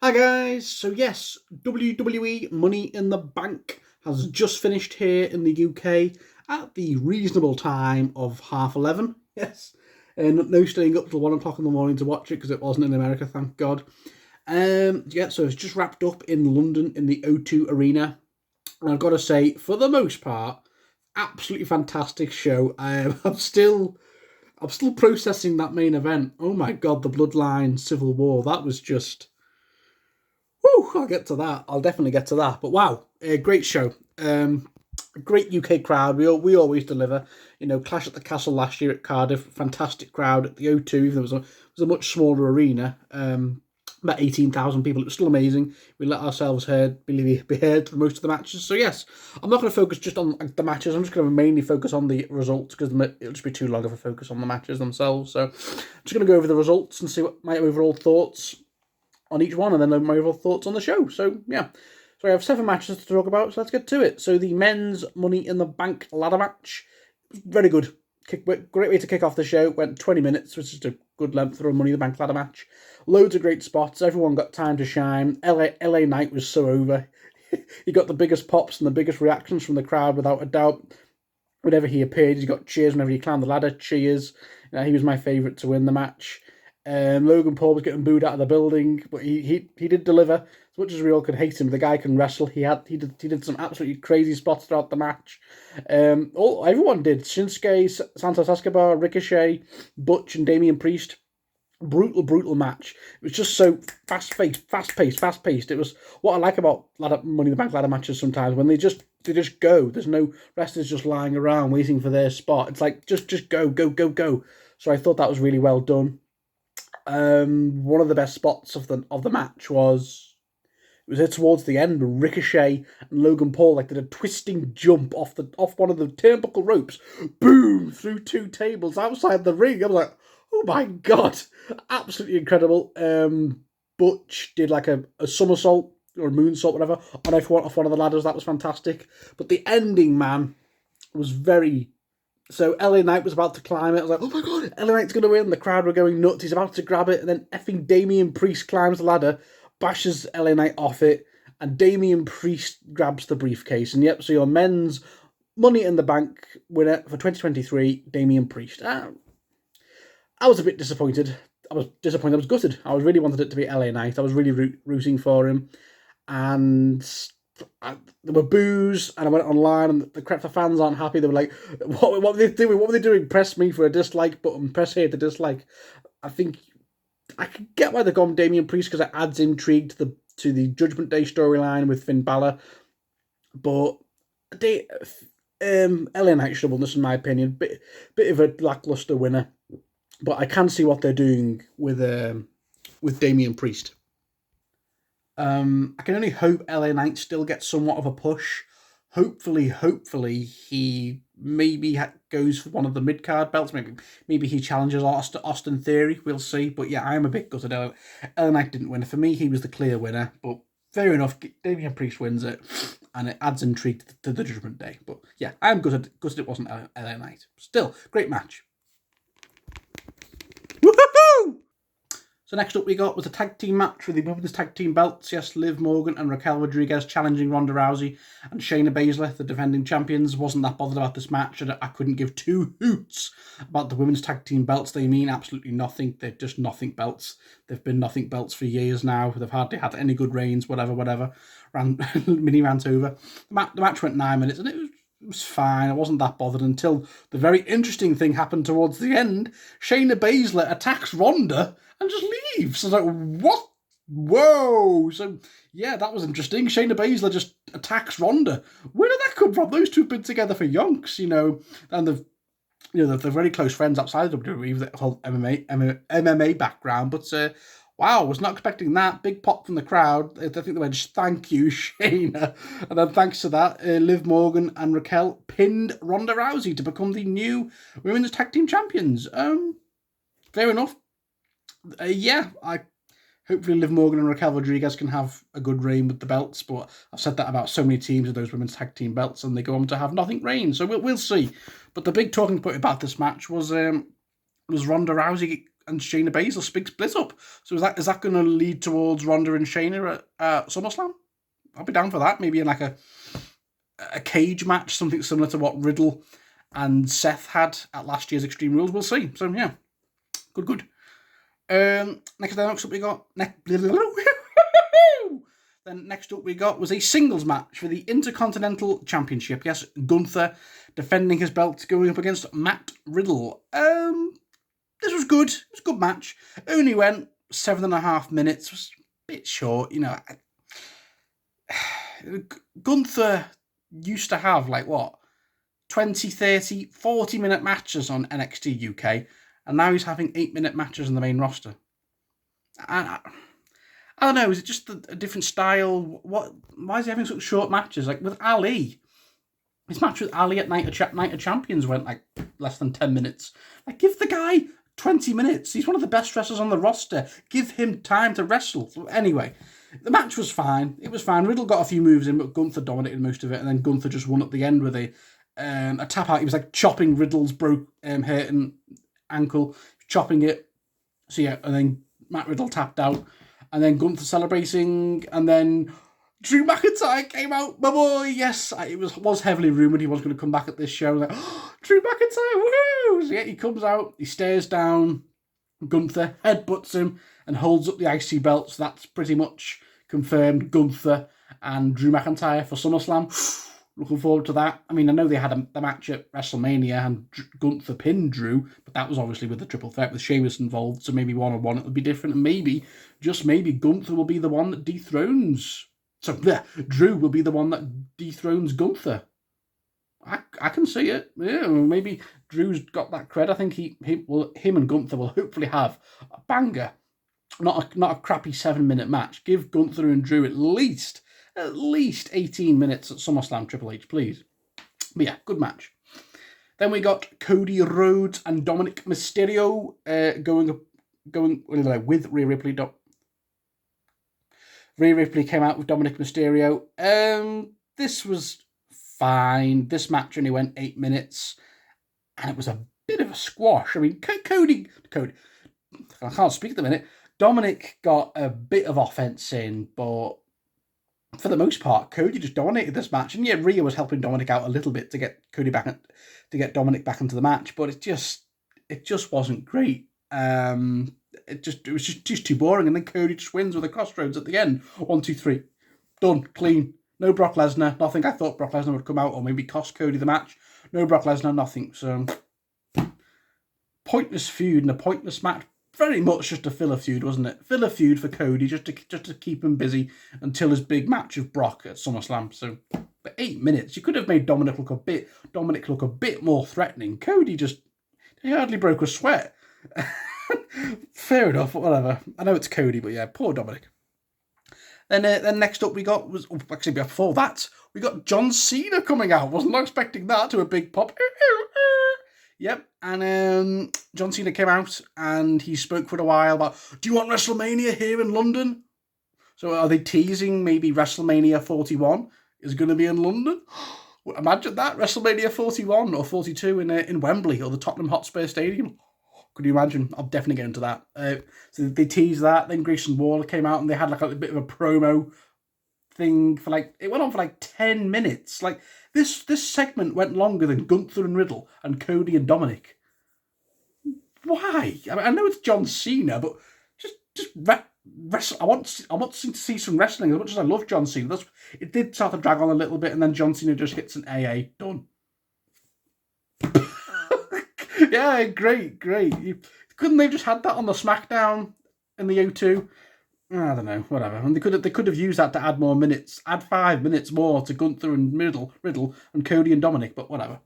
Hi guys, so yes, WWE Money in the Bank has just finished here in the UK at the reasonable time of 11:30. Yes, and no staying up till 1 o'clock in the morning to watch it because it wasn't in America, thank God. Yeah, so it's just wrapped up in London in the O2 Arena, and I've got to say, for the most part, absolutely fantastic show. I'm still processing that main event. Oh my God, the Bloodline Civil War. That was just. Woo, I'll get to that. I'll definitely get to that. But wow, a great show. Great UK crowd. We always deliver. You know, Clash at the Castle last year at Cardiff, fantastic crowd at the O2. Even though it was a much smaller arena, about 18,000 people. It was still amazing. We let ourselves be heard for most of the matches. So yes, I'm not going to focus just on the matches. I'm just going to mainly focus on the results because it'll just be too long of a focus on the matches themselves. So I'm just going to go over the results and see what my overall thoughts on each one, and then my overall thoughts on the show. So yeah, so I have 7 matches to talk about, so let's get to it. So the men's Money in the Bank ladder match, very good. Great way to kick off the show. Went 20 minutes, which is a good length for a Money in the Bank ladder match. Loads of great spots. Everyone got time to shine. LA Knight was so over. He got the biggest pops and the biggest reactions from the crowd, without a doubt. Whenever he appeared, he got cheers. Whenever he climbed the ladder, cheers. He was my favourite to win the match. Logan Paul was getting booed out of the building, but he did deliver. As much as we all could hate him, the guy can wrestle. He did some absolutely crazy spots throughout the match. Everyone did. Shinsuke, Santos Escobar, Ricochet, Butch, and Damian Priest. Brutal match. It was just so fast-paced. It was what I like about Money in the Bank ladder matches sometimes, when they just go. There's no wrestlers just lying around waiting for their spot. It's like just go. So I thought that was really well done. One of the best spots of the match was here towards the end, when Ricochet and Logan Paul did a twisting jump off one of the turnbuckle ropes, boom, through 2 tables outside the ring. I was like, oh my God, absolutely incredible. Butch did a somersault or a moonsault, whatever, off one of the ladders. That was fantastic. But the ending, man, was very. So LA Knight was about to climb it. I was like, oh my God, LA Knight's going to win. The crowd were going nuts. He's about to grab it. And then effing Damian Priest climbs the ladder, bashes LA Knight off it, and Damian Priest grabs the briefcase. And yep, so your men's Money in the Bank winner for 2023, Damian Priest. I was a bit disappointed. I was gutted. I really wanted it to be LA Knight. I was really rooting for him. And there were boos, and I went online, and the fans aren't happy. They were like, what were they doing? What were they doing? Press me for a dislike button. Press here to dislike. I think I could get why they've gone Damian Priest, because it adds intrigue to the Judgment Day storyline with Finn Balor. But LA Knight should have won this, in my opinion. Bit of a lackluster winner. But I can see what they're doing with Damian Priest. I can only hope LA Knight still gets somewhat of a push. Hopefully, he maybe goes for one of the mid-card belts. Maybe he challenges Austin Theory. We'll see. But yeah, I am a bit gutted. LA Knight didn't win. For me, he was the clear winner. But fair enough, Damian Priest wins it, and it adds intrigue to the Judgment Day. But yeah, I am gutted it wasn't LA Knight. Still, great match. Woohoo! So next up we got was a tag team match for the women's tag team belts. Yes, Liv Morgan and Raquel Rodriguez challenging Ronda Rousey and Shayna Basler, the defending champions. Wasn't that bothered about this match. I couldn't give 2 hoots about the women's tag team belts. They mean absolutely nothing. They're just nothing belts. They've been nothing belts for years now. They've hardly had any good reigns, whatever. Mini rant over. The match went 9 minutes, and it was fine. I wasn't that bothered until the very interesting thing happened towards the end. Shayna Basler attacks Rhonda and just leaves. I was like, what? Whoa. So, yeah, that was interesting. Shayna Basler just attacks Rhonda. Where did that come from? Those two have been together for yonks, and they're very close friends outside of WWE with the whole MMA background. But, wow, I was not expecting that. Big pop from the crowd. I think they went, thank you, Shayna. And then thanks to that, Liv Morgan and Raquel pinned Ronda Rousey to become the new women's tag team champions. Fair enough. Hopefully Liv Morgan and Raquel Rodriguez can have a good reign with the belts, but I've said that about so many teams of those women's tag team belts, and they go on to have nothing reign, so we'll see. But the big talking point about this match was Ronda Rousey and Shayna Basler big split up. So is that going to lead towards Rhonda and Shayna at SummerSlam? I'll be down for that. Maybe in like a cage match, something similar to what Riddle and Seth had at last year's Extreme Rules. We'll see. So yeah, good. Next up we got Then next up we got was a singles match for the Intercontinental Championship. Yes, Gunther defending his belt going up against Matt Riddle. This was good. It was a good match. Only went 7.5 minutes. Was a bit short, you know. Gunther used to have 20, 30, 40-minute matches on NXT UK, and now he's having 8-minute matches on the main roster. And I don't know, is it just a different style? Why is he having such short matches? Like with Ali, his match with Ali at Night of Champions went less than 10 minutes. Give the guy 20 minutes. He's one of the best wrestlers on the roster. Give him time to wrestle. So anyway, the match was fine. It was fine. Riddle got a few moves in, but Gunther dominated most of it, and then Gunther just won at the end with a tap out. He was chopping Riddle's hurting ankle, chopping it. So yeah, and then Matt Riddle tapped out. And then Gunther celebrating, and then Drew McIntyre came out, my boy. Yes, it was heavily rumoured he was going to come back at this show. Drew McIntyre, woohoo! So yeah, he comes out, he stares down Gunther, headbutts him, and holds up the IC belt. So that's pretty much confirmed Gunther and Drew McIntyre for SummerSlam. Looking forward to that. I mean, I know they had the match at WrestleMania and Gunther pinned Drew, but that was obviously with the triple threat with Sheamus involved, so maybe one-on-one it'll be different, and maybe, just maybe, Gunther will be the one that dethrones... Drew will be the one that dethrones Gunther. I can see it. Yeah, maybe Drew's got that cred. I think him and Gunther will hopefully have a banger. Not a crappy 7-minute match. Give Gunther and Drew at least 18 minutes at SummerSlam, Triple H, please. But yeah, good match. Then we got Cody Rhodes and Dominic Mysterio going with Rhea Ripley. Rhea Ripley came out with Dominic Mysterio. This was fine. This match only went 8 minutes, and it was a bit of a squash. I mean, Cody, I can't speak at the minute. Dominic got a bit of offense in, but for the most part, Cody just dominated this match. And yeah, Rhea was helping Dominic out a little bit to get Dominic back into the match, but it just wasn't great. It was just too boring. And then Cody just wins with a crossroads at the end. 1, 2, 3, done, clean. No Brock Lesnar, nothing. I thought Brock Lesnar would come out or maybe cost Cody the match. No Brock Lesnar, nothing. So pointless feud and a pointless match. Very much just a filler feud, wasn't it? Filler feud for Cody, just to keep him busy until his big match of Brock at SummerSlam. So, for 8 minutes, you could have made Dominic look a bit more threatening. Cody he hardly broke a sweat. Fair enough, whatever. I know it's Cody, but yeah, poor Dominic. Then next up we got before that we got John Cena coming out. Wasn't expecting that to a big pop. Yep, and John Cena came out and he spoke for a while about, do you want WrestleMania here in London? So are they teasing maybe WrestleMania 41 is going to be in London? Imagine that, WrestleMania 41 or 42 in Wembley or the Tottenham Hotspur Stadium. Could you imagine? I'll definitely get into that. So they teased that. Then Grayson Waller came out and they had a bit of a promo thing for it went on for 10 minutes. This segment went longer than Gunther and Riddle and Cody and Dominic. Why? I mean, I know it's John Cena, but just wrestle. I want to see some wrestling as much as I love John Cena. It did start to drag on a little bit, and then John Cena just hits an AA. Done. Yeah, great. Couldn't they have just had that on the SmackDown in the O2? I don't know, whatever. And they could have used that to add more minutes, add 5 minutes more to Gunther and Riddle and Cody and Dominic, but whatever.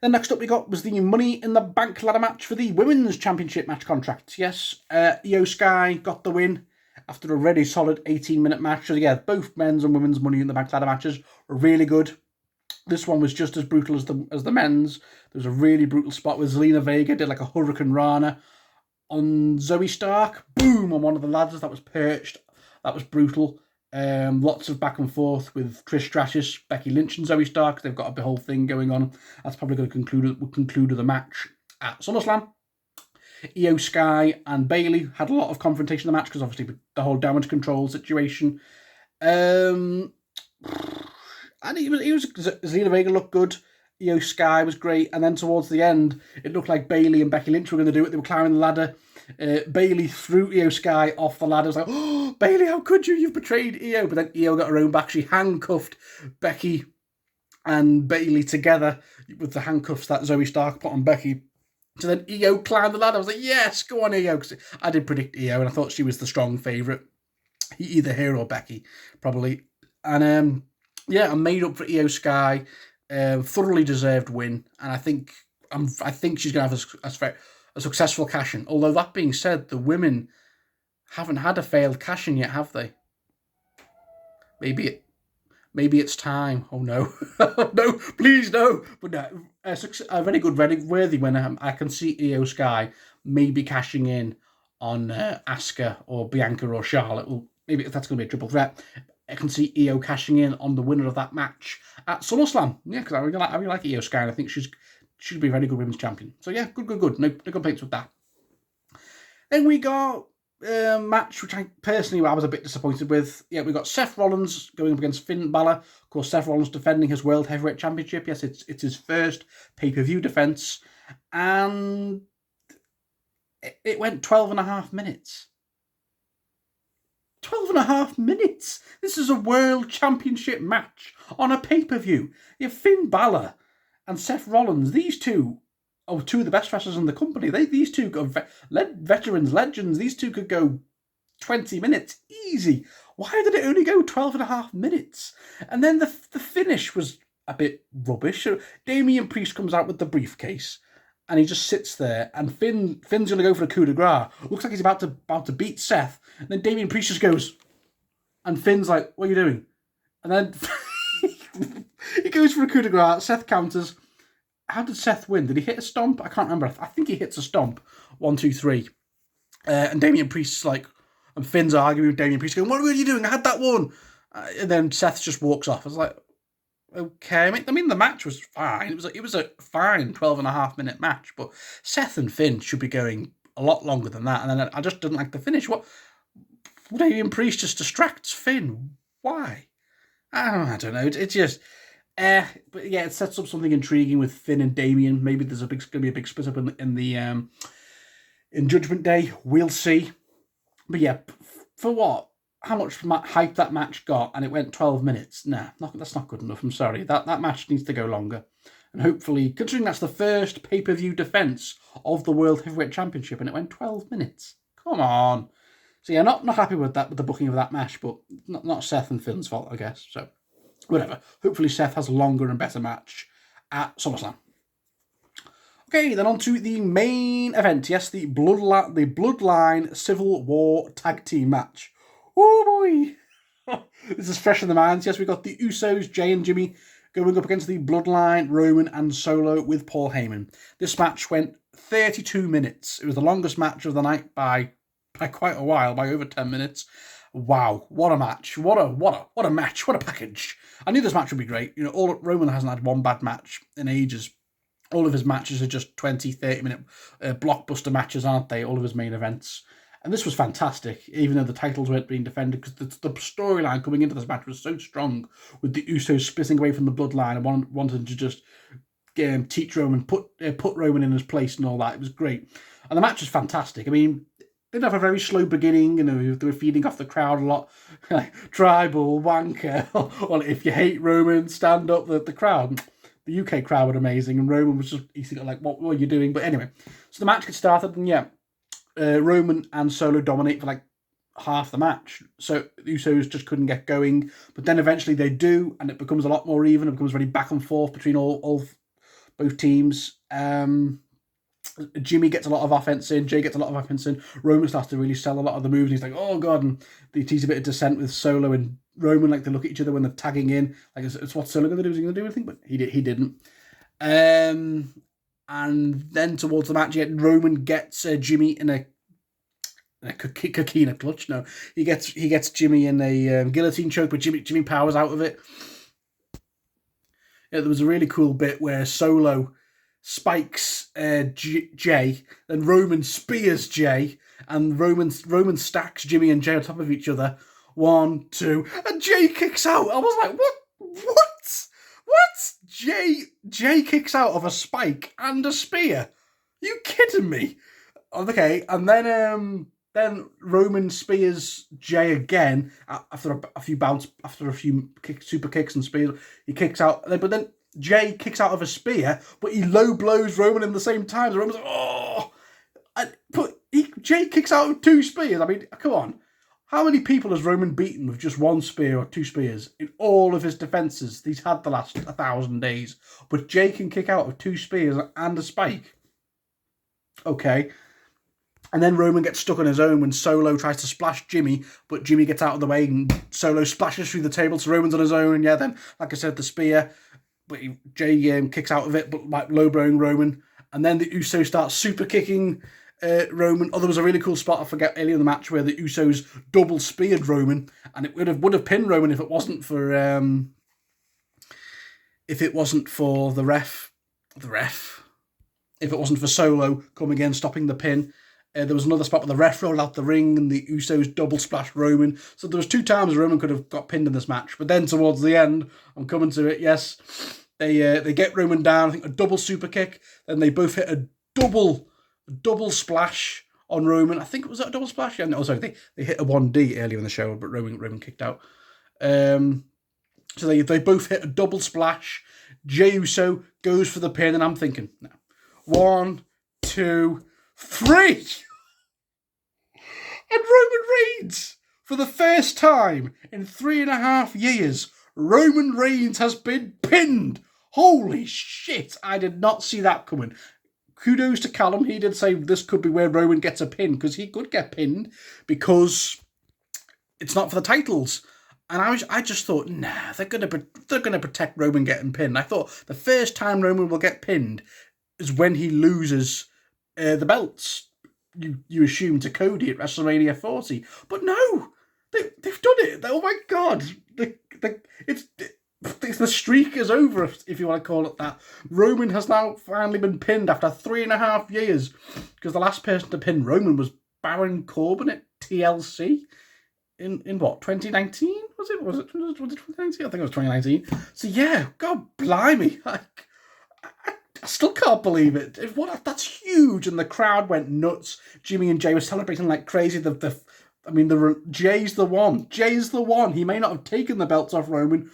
Then next up we got was the Money in the Bank ladder match for the Women's Championship match contract. Yes, Io Sky got the win after a really solid 18-minute match. So yeah, both men's and women's Money in the Bank ladder matches were really good. This one was just as brutal as the men's. There was a really brutal spot where Zelina Vega did a Hurricane Rana on Zoe Stark. Boom! On one of the ladders that was perched. That was brutal. Lots of back and forth with Trish Stratus, Becky Lynch and Zoe Stark. They've got a whole thing going on. That's probably going to conclude the match at SummerSlam. Io Sky and Bayley had a lot of confrontation in the match because obviously the whole damage control situation. And Zelina Vega looked good. Io Sky was great, and then towards the end, it looked like Bayley and Becky Lynch were going to do it. They were climbing the ladder. Bayley threw Io Sky off the ladder. I was like, oh, Bayley, how could you? You've betrayed Io. But then Io got her own back. She handcuffed Becky and Bayley together with the handcuffs that Zoe Stark put on Becky. So then Io climbed the ladder. I was like, yes, go on, Io. Because I did predict Io, and I thought she was the strong favourite. Either her or Becky, probably. And I made up for Io Sky. Thoroughly deserved win, and I think she's going to have a successful cash-in. Although that being said, the women haven't had a failed cash-in yet, have they? Maybe it's time. Oh no, no, please no. But no, a very good, very worthy winner. I can see Io Sky maybe cashing in on Asuka or Bianca or Charlotte. Well, maybe that's going to be a triple threat. I can see Io cashing in on the winner of that match at SummerSlam. Yeah, because I really like Io Sky, and I think she'd be a very good women's champion. So yeah, good. No complaints with that. Then we got a match which I was a bit disappointed with. Yeah, we got Seth Rollins going up against Finn Balor. Of course, Seth Rollins defending his World Heavyweight Championship. Yes, it's his first pay-per-view defense, and it went 12.5 minutes. 12.5 minutes. This is a world championship match on a pay-per-view. You have Finn Balor and Seth Rollins. These two are two of the best wrestlers in the company. These two are veterans, legends. These two could go 20 minutes easy. Why did it only go 12.5 minutes? And then the finish was a bit rubbish. Damian Priest comes out with the briefcase, and he just sits there, and Finn's going to go for a coup de grace. Looks like he's about to beat Seth. And then Damian Priest just goes, and Finn's like, what are you doing? And then he goes for a coup de grace. Seth counters. How did Seth win? Did he hit a stomp? I can't remember. I think he hits a stomp. 1, 2, 3. And Damian Priest's like, and Finn's arguing with Damian Priest, going, what were you doing? I had that one. And then Seth just walks off. I was like, okay. I mean, the match was fine. It was a fine 12.5 minute match, but Seth and Finn should be going a lot longer than that. And then I just didn't like the finish. What? Damian Priest just distracts Finn. Why? I don't know. It's just, but yeah, it sets up something intriguing with Finn and Damian. Maybe there's going to be a big split up in Judgment Day. We'll see. But yeah, for what? How much hype that match got, and it went 12 minutes. Nah, that's not good enough. I'm sorry. That match needs to go longer. And hopefully, considering that's the first pay-per-view defense of the World Heavyweight Championship, and it went 12 minutes. Come on. So yeah, not happy with that, with the booking of that match, but not Seth and Finn's fault, I guess. So, whatever. Hopefully Seth has a longer and better match at SummerSlam. Okay, then on to the main event. Yes, the Bloodline Civil War Tag Team match. Oh boy! This is fresh in the minds. Yes, we got the Usos, Jay and Jimmy, going up against the Bloodline, Roman and Solo with Paul Heyman. This match went 32 minutes. It was the longest match of the night by quite a while, by over 10 minutes. Wow, what a match. What a match. What a package. I knew this match would be great. You know, Roman hasn't had one bad match in ages. All of his matches are just 20, 30-minute blockbuster matches, aren't they? All of his main events. And this was fantastic, even though the titles weren't being defended, because the storyline coming into this match was so strong, with the Usos splitting away from the Bloodline and wanting to just teach Roman, put Roman in his place and all that. It was great. And the match was fantastic. I mean, they did have a very slow beginning, you know, they were feeding off the crowd a lot. Tribal, wanker, well, if you hate Roman, stand up. The crowd, the UK crowd were amazing, and Roman was just, he's like, what are you doing? But anyway, so the match gets started, and yeah, Roman and Solo dominate for like half the match. So the Usos just couldn't get going, but then eventually they do, and it becomes a lot more even. It becomes very back and forth between both teams. Jimmy gets a lot of offense in, Jay gets a lot of offense in. Roman starts to really sell a lot of the moves, and he's like, oh god, and they tease a bit of dissent with Solo and Roman, like they look at each other when they're tagging in, like it's what Solo gonna do, is he gonna do anything? But he didn't. And then towards the match, Roman gets Jimmy in a Kakina clutch. No, he gets Jimmy in a guillotine choke, but Jimmy powers out of it. Yeah, there was a really cool bit where Solo spikes Jay, then Roman spears Jay, and Roman stacks Jimmy and Jay on top of each other. 1, 2, and Jay kicks out. I was like, what? Jay kicks out of a spike and a spear. You kidding me? Okay, and then Roman spears Jay again after a few super kicks and spears. He kicks out, but then Jay kicks out of a spear, but he low blows Roman in the same time. So Roman's like, oh, Jay kicks out of 2 spears. I mean, come on. How many people has Roman beaten with just 1 spear or 2 spears in all of his defences he's had the last 1,000 days? But Jay can kick out of 2 spears and a spike. Okay. And then Roman gets stuck on his own when Solo tries to splash Jimmy, but Jimmy gets out of the way and Solo splashes through the table, so Roman's on his own. And yeah, then, like I said, the spear, but Jay kicks out of it, but like low blowing Roman. And then the Usos start super kicking Roman. Oh, there was a really cool spot, I forget, earlier in the match where the Usos double speared Roman, and it would have pinned Roman if it wasn't for the ref. If it wasn't for Solo coming in, stopping the pin. There was another spot where the ref rolled out the ring and the Usos double splashed Roman. So there was 2 times Roman could have got pinned in this match. But then towards the end, I'm coming to it, yes, they get Roman down, I think a double super kick. Then they both hit a double splash on Roman. I think it was a double splash. Yeah, no, sorry, they hit a 1D earlier in the show, but Roman kicked out. So they both hit a double splash. Jey Uso goes for the pin, and I'm thinking, no. 1, 2, 3. And Roman Reigns, for the first time in 3.5 years, Roman Reigns has been pinned. Holy shit, I did not see that coming. Kudos to Callum, he did say this could be where Roman gets a pin, because he could get pinned, because it's not for the titles. And I just thought, nah, they're gonna protect Roman getting pinned. I thought the first time Roman will get pinned is when he loses the belts. You assume to Cody at WrestleMania 40, but no, they've done it. Oh my god, the streak is over, if you want to call it that. Roman has now finally been pinned after 3.5 years, because the last person to pin Roman was Baron Corbin at TLC in what, 2019? Was it 2019? I think it was 2019. So yeah, god blimey, I still can't believe it. That's huge, and the crowd went nuts. Jimmy and Jay were celebrating like crazy. Jay's the one. Jay's the one. He may not have taken the belts off Roman,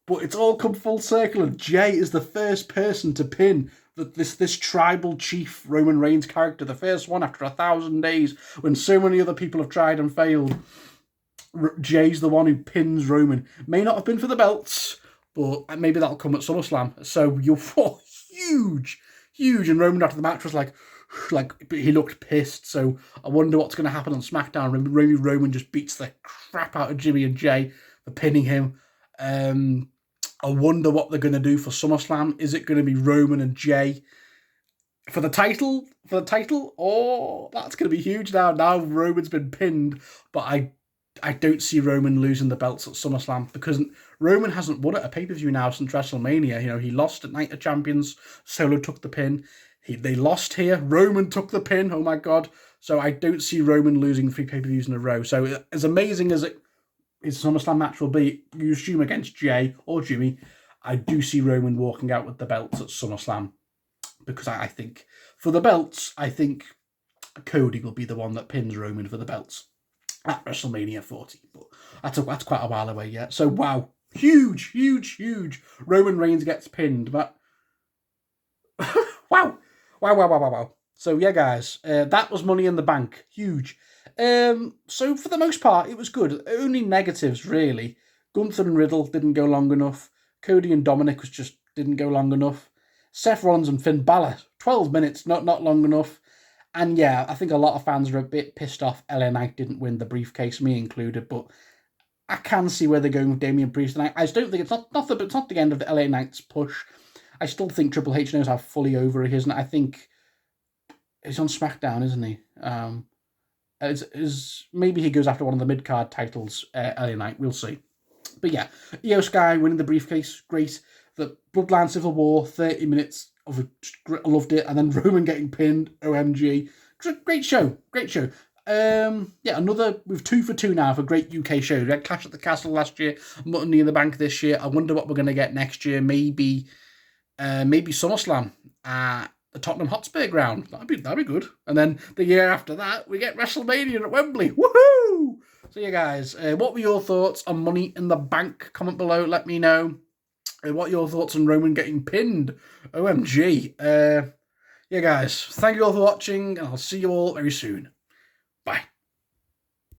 but it's all come full circle, and Jay is the first person to pin this tribal chief Roman Reigns character, the first one after 1,000 days, when so many other people have tried and failed. Jay's the one who pins Roman. May not have been for the belts, but maybe that'll come at SummerSlam. So you're huge, and Roman after the match was like he looked pissed. So I wonder what's going to happen on SmackDown. Maybe Roman just beats the crap out of Jimmy and Jay for pinning him. I wonder what they're going to do for SummerSlam. Is it going to be Roman and Jay for the title? Oh, that's going to be huge now. Now Roman's been pinned, but I don't see Roman losing the belts at SummerSlam, because Roman hasn't won at a pay-per-view now since WrestleMania. You know, he lost at Night of Champions. Solo took the pin. They lost here. Roman took the pin. Oh my God. So I don't see Roman losing 3 pay-per-views in a row. So as amazing as his SummerSlam match will be, you assume against Jay or Jimmy, I do see Roman walking out with the belts at SummerSlam, because I think for the belts, I think Cody will be the one that pins Roman for the belts at WrestleMania 40, but that's quite a while away yet. So wow, huge. Roman Reigns gets pinned, but wow. So yeah, guys, that was Money in the Bank, huge. So for the most part, it was good. Only negatives really. Gunther and Riddle didn't go long enough. Cody and Dominic didn't go long enough. Seth Rollins and Finn Balor, 12 minutes, not long enough. And yeah, I think a lot of fans are a bit pissed off LA Knight didn't win the briefcase, me included, but I can see where they're going with Damian Priest. And I just don't think it's not the end of the LA Knight's push. I still think Triple H knows how fully over he is, and I think he's on SmackDown, isn't he? Maybe he goes after one of the mid-card titles, LA Knight, we'll see. But yeah, Io Sky winning the briefcase, great. The Bloodline Civil War, 30 minutes, I loved it. And then Roman getting pinned, OMG. Great show. We've 2 for 2 now for great UK shows. We had Clash at the Castle last year, Money in the Bank this year. I wonder what we're going to get next year. Maybe SummerSlam at the Tottenham Hotspur ground. That'd be good. And then the year after that, we get WrestleMania at Wembley. Woohoo! So yeah, guys, what were your thoughts on Money in the Bank? Comment below. Let me know. What are your thoughts on Roman getting pinned? OMG. Yeah, guys, thank you all for watching, and I'll see you all very soon. Bye.